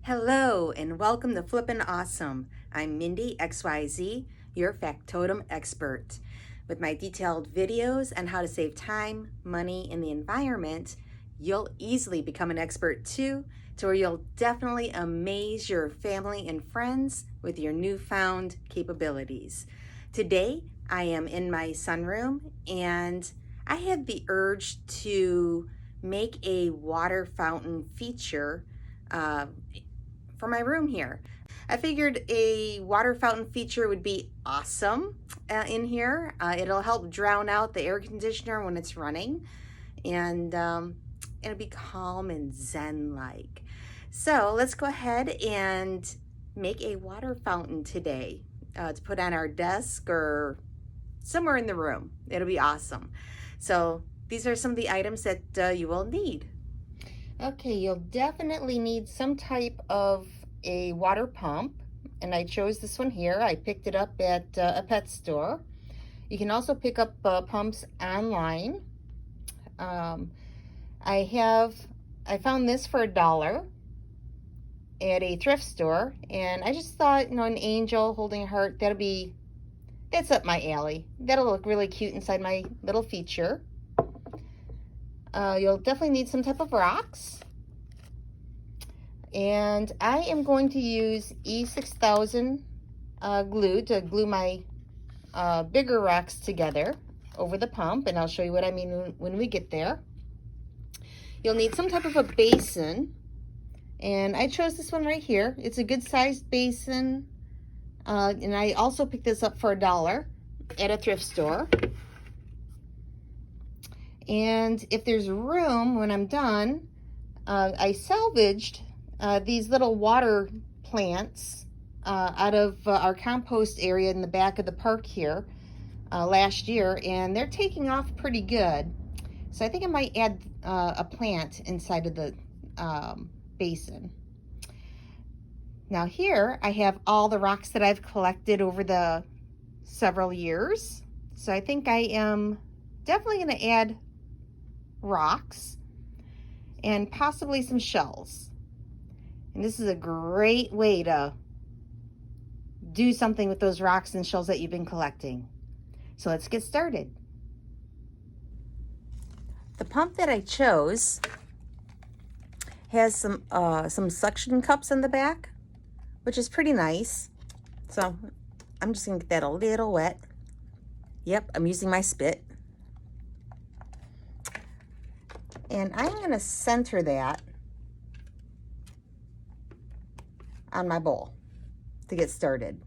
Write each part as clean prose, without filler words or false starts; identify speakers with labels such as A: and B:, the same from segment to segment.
A: Hello and welcome to Flippin' Awesome. I'm Mindy XYZ, your factotum expert. With my detailed videos on how to save time, money, and the environment, you'll easily become an expert too, to where you'll definitely amaze your family and friends with your newfound capabilities. Today, I am in my sunroom and I had the urge to make a water fountain feature for my room here. I figured a water fountain feature would be awesome in here. It'll help drown out the air conditioner when it's running, and it'll be calm and zen-like. So let's go ahead and make a water fountain today to put on our desk or somewhere in the room. It'll be awesome. So these are some of the items that you will need. Okay, you'll definitely need some type of a water pump, and I chose this one here. I picked it up at a pet store. You can also pick up pumps online. I found this for $1 at a thrift store, and I just thought, an angel holding a heart, that's up my alley. That'll look really cute inside my little feature. You'll definitely need some type of rocks. And I am going to use E6000 glue to glue my bigger rocks together over the pump, and I'll show you what I mean when we get there. You'll need some type of a basin, and I chose this one right here. It's a good sized basin, and I also picked this up for $1 at a thrift store. And if there's room when I'm done, I salvaged these little water plants out of our compost area in the back of the park here last year, and they're taking off pretty good. So I think I might add a plant inside of the basin. Now here I have all the rocks that I've collected over the several years. So I think I am definitely going to add rocks and possibly some shells. And this is a great way to do something with those rocks and shells that you've been collecting. So let's get started. The pump that I chose has some suction cups in the back, which is pretty nice. So I'm just gonna get that a little wet. Yep, I'm using my spit. And I'm gonna center that on my bowl to get started.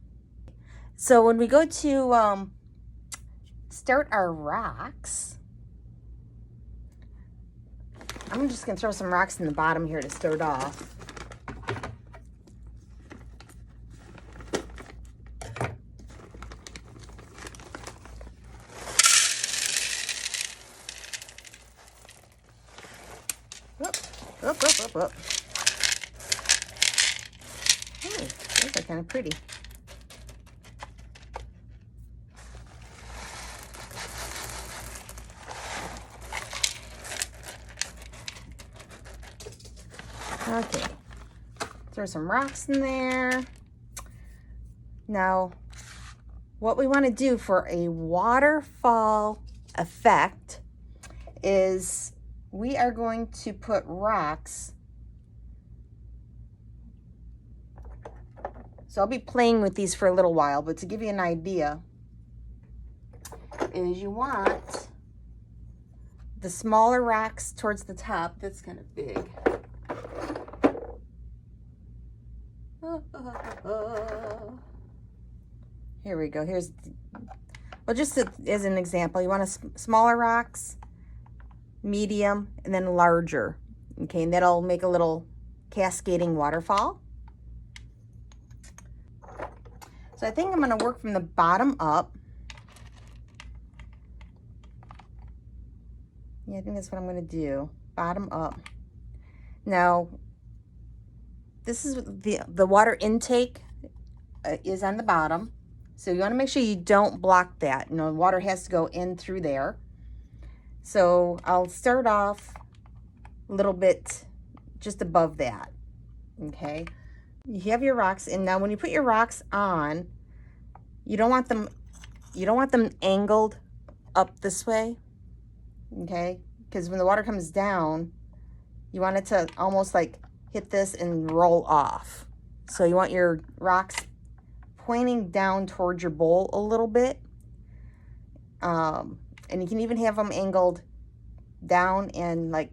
A: So when we go to start our rocks, I'm just gonna throw some rocks in the bottom here to start off. Up. Oh, those are kind of pretty. Okay, throw some rocks in there. Now, what we want to do for a waterfall effect is we are going to put rocks. So I'll be playing with these for a little while, but to give you an idea, is you want the smaller rocks towards the top. That's kind of big. Here we go. Well, just as an example, you want smaller rocks, medium, and then larger. Okay, and that'll make a little cascading waterfall. So I think I'm going to work from the bottom up. Yeah, I think that's what I'm going to do. Bottom up. Now, this is the water intake is on the bottom. So you want to make sure you don't block that. Water has to go in through there. So I'll start off a little bit just above that. Okay. you have your rocks, and now when you put your rocks on, you don't want them angled up this way, okay? Because when the water comes down, you want it to almost like hit this and roll off. So you want your rocks pointing down towards your bowl a little bit. And you can even have them angled down and like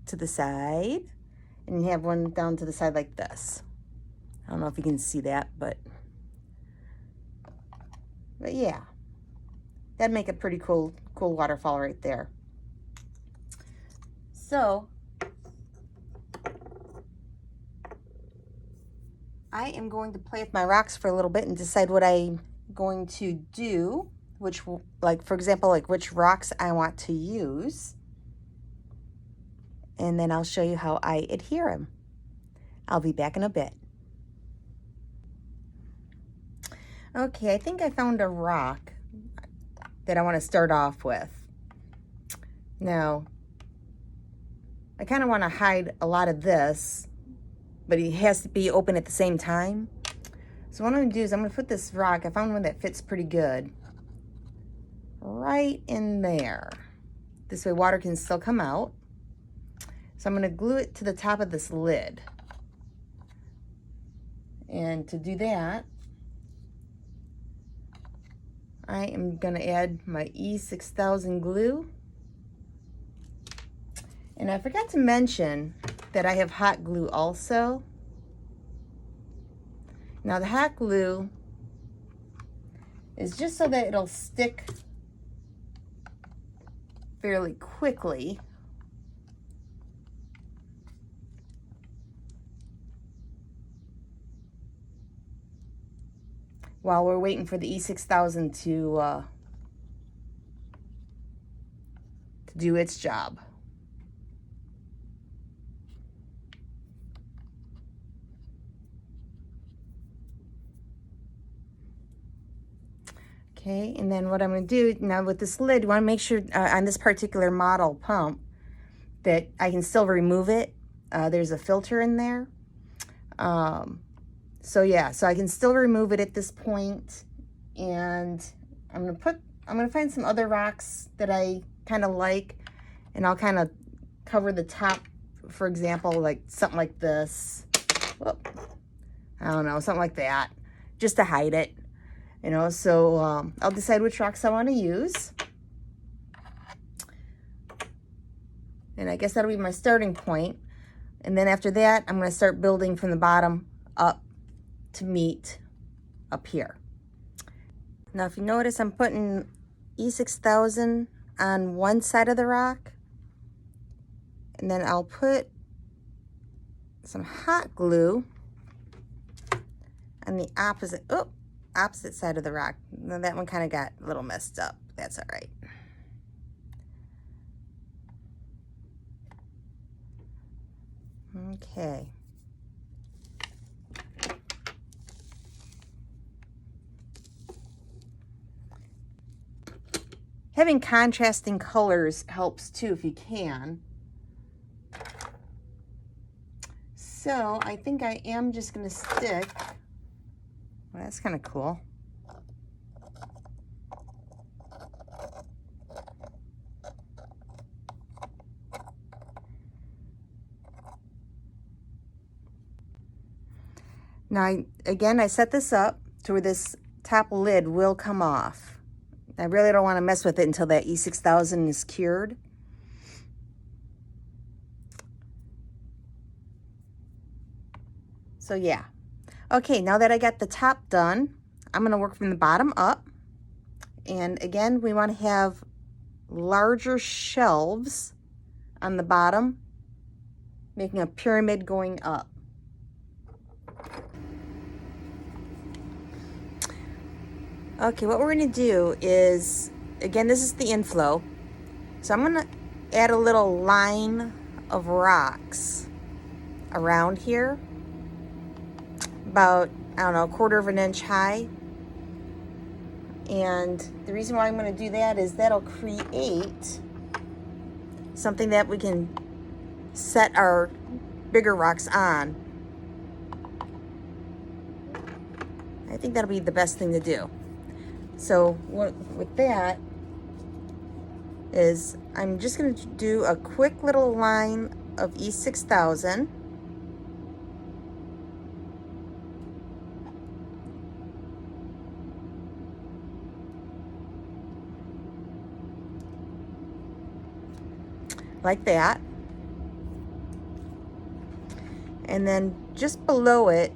A: to the side. And you have one down to the side like this. I don't know if you can see that, but yeah. That'd make a pretty cool waterfall right there. So I am going to play with my rocks for a little bit and decide what I'm going to do, which, like, for example, like which rocks I want to use. And then I'll show you how I adhere them. I'll be back in a bit. Okay, I think I found a rock that I want to start off with. Now, I kind of want to hide a lot of this, but it has to be open at the same time. So what I'm going to do is I'm going to put this rock, I found one that fits pretty good, right in there. This way water can still come out. So I'm going to glue it to the top of this lid. And to do that, I am going to add my E6000 glue. And I forgot to mention that I have hot glue also. Now the hot glue is just so that it'll stick fairly quickly. While we're waiting for the E6000 to do its job. Okay, and then what I'm going to do now with this lid, you want to make sure on this particular model pump that I can still remove it. There's a filter in there. So yeah, so I can still remove it at this point, and I'm gonna find some other rocks that I kind of like, and I'll kind of cover the top, for example, like something like this. Whoop. I don't know, something like that, just to hide it, you know. So I'll decide which rocks I want to use, and I guess that'll be my starting point. And then after that, I'm going to start building from the bottom up to meet up here. Now if you notice, I'm putting E6000 on one side of the rock, and then I'll put some hot glue on the opposite side of the rock. Now that one kind of got a little messed up. That's all right. Okay. Having contrasting colors helps too if you can. So I think I am just going to stick. Well, that's kind of cool. Now, again, I set this up to where this top lid will come off. I really don't want to mess with it until that E6000 is cured. So yeah. Okay, now that I got the top done, I'm going to work from the bottom up. And again, we want to have larger shelves on the bottom, making a pyramid going up. Okay, what we're going to do is, again, this is the inflow. So I'm going to add a little line of rocks around here, about, I don't know, 1/4 of an inch high. And the reason why I'm going to do that is that'll create something that we can set our bigger rocks on. I think that'll be the best thing to do. So what with that is I'm just going to do a quick little line of E6000. Like that. And then just below it,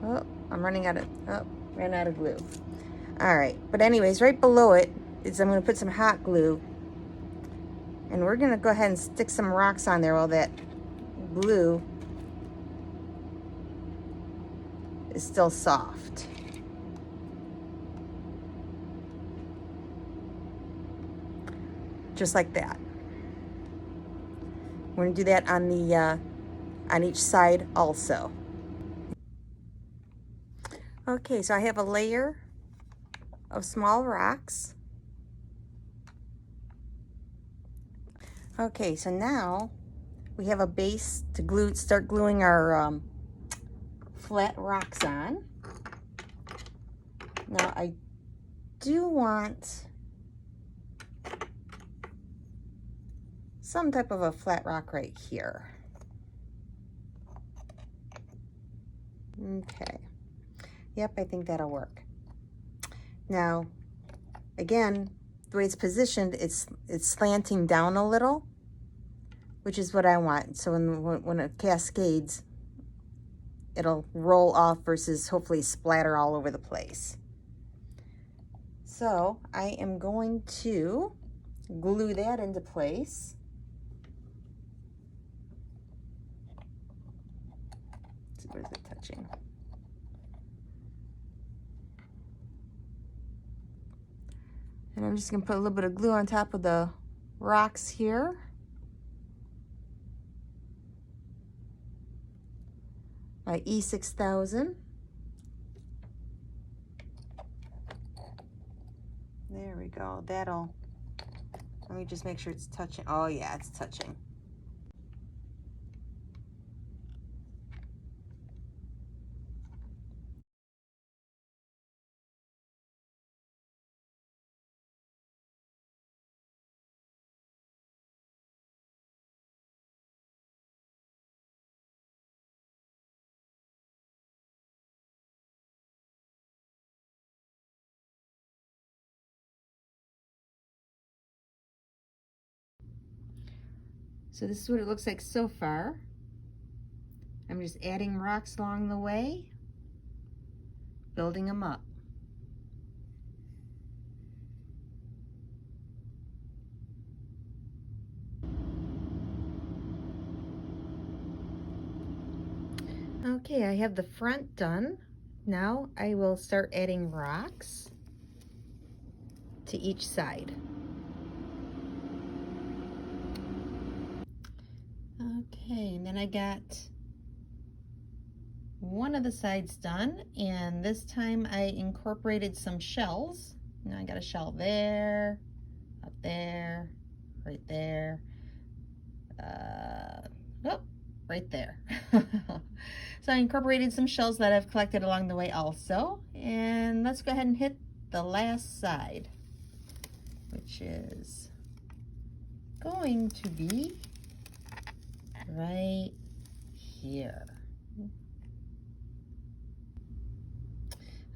A: oh, I'm running out of, oh, ran out of glue. All right, but anyways, right below it is I'm gonna put some hot glue, and we're gonna go ahead and stick some rocks on there while that glue is still soft. Just like that. We're gonna do that on the on each side also. Okay, so I have a layer of small rocks. Okay, so now we have a base to glue, start gluing our flat rocks on. Now I do want some type of a flat rock right here. Okay. Yep, I think that'll work. Now, again, the way it's positioned, it's slanting down a little, which is what I want. So when it cascades, it'll roll off versus hopefully splatter all over the place. So I am going to glue that into place. Let's see, where's it touching? And I'm just gonna put a little bit of glue on top of the rocks here. My E6000. There we go. That'll, let me just make sure it's touching. Oh yeah, it's touching. So this is what it looks like so far. I'm just adding rocks along the way, building them up. Okay, I have the front done. Now I will start adding rocks to each side. Okay, and then I got one of the sides done, and this time I incorporated some shells. Now I got a shell there, up there, right there, oh, right there. So I incorporated some shells that I've collected along the way also, and let's go ahead and hit the last side, which is going to be right here.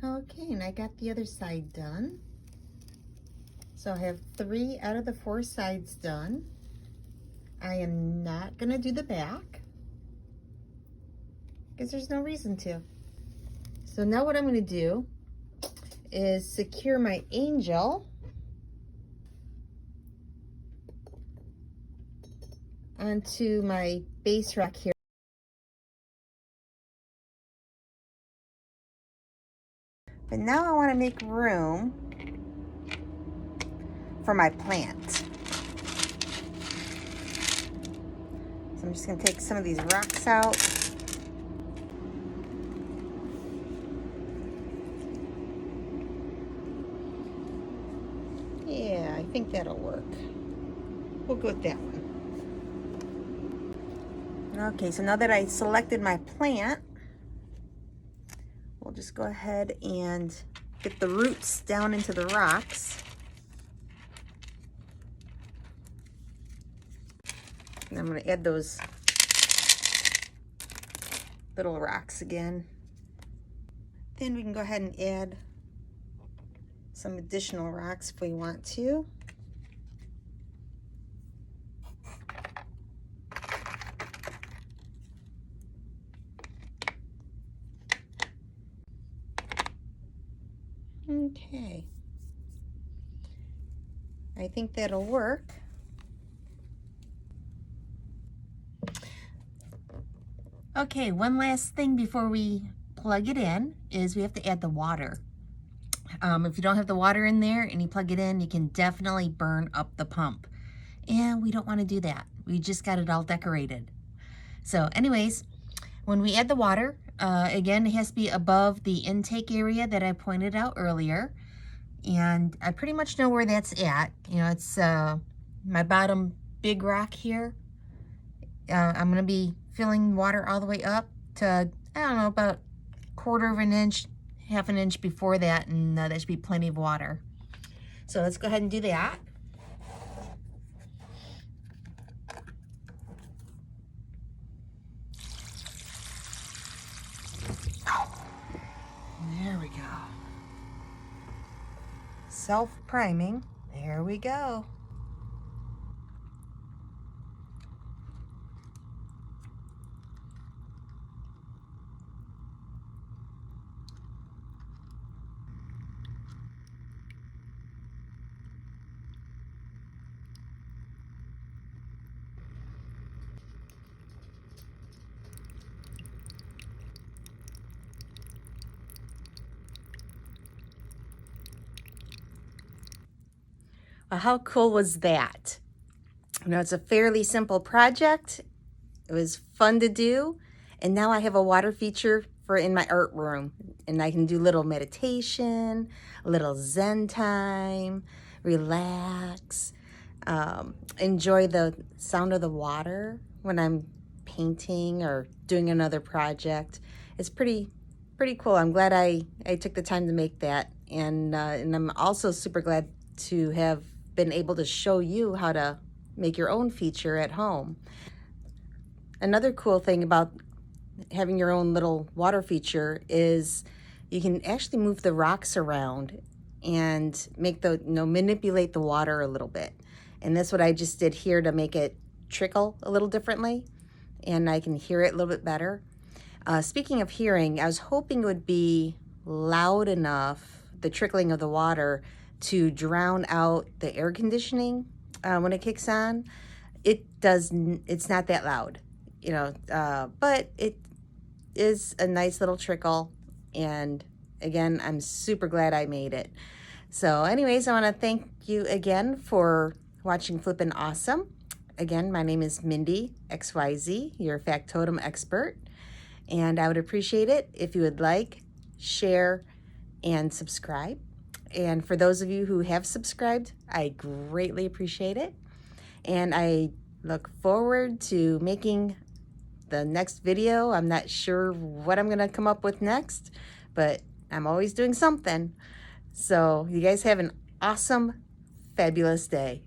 A: Okay, and I got the other side done. So I have 3 out of the 4 sides done. I am not gonna do the back because there's no reason to. So now what I'm gonna do is secure my angel onto my base rock here. But now I want to make room for my plant. So I'm just going to take some of these rocks out. Yeah, I think that'll work. We'll go with that one. Okay, so now that I selected my plant, we'll just go ahead and get the roots down into the rocks. And I'm going to add those little rocks again. Then we can go ahead and add some additional rocks if we want to. Okay. I think that'll work. Okay, one last thing before we plug it in is we have to add the water. If you don't have the water in there and you plug it in, you can definitely burn up the pump. And we don't want to do that. We just got it all decorated. So anyways, when we add the water, again, it has to be above the intake area that I pointed out earlier. And I pretty much know where that's at. You know, it's my bottom big rock here. I'm going to be filling water all the way up to, I don't know, about 1/4 of an inch, half an inch before that, and that should be plenty of water. So let's go ahead and do that. There we go. Self-priming. There we go. Well, how cool was that? You know, it's a fairly simple project. It was fun to do. And now I have a water feature for in my art room. And I can do little meditation, a little Zen time, relax, enjoy the sound of the water when I'm painting or doing another project. It's pretty cool. I'm glad I took the time to make that. And I'm also super glad to have been able to show you how to make your own feature at home. Another cool thing about having your own little water feature is you can actually move the rocks around and make the, manipulate the water a little bit. And that's what I just did here to make it trickle a little differently, and I can hear it a little bit better. Speaking of hearing, I was hoping it would be loud enough, the trickling of the water, to drown out the air conditioning when it kicks on. It's not that loud, but it is a nice little trickle. And again, I'm super glad I made it. So anyways, I want to thank you again for watching Flippin' Awesome. Again, my name is Mindy XYZ, your factotum expert. And I would appreciate it if you would like, share, and subscribe. And for those of you who have subscribed, I greatly appreciate it. And I look forward to making the next video. I'm not sure what I'm going to come up with next, but I'm always doing something. So you guys have an awesome, fabulous day.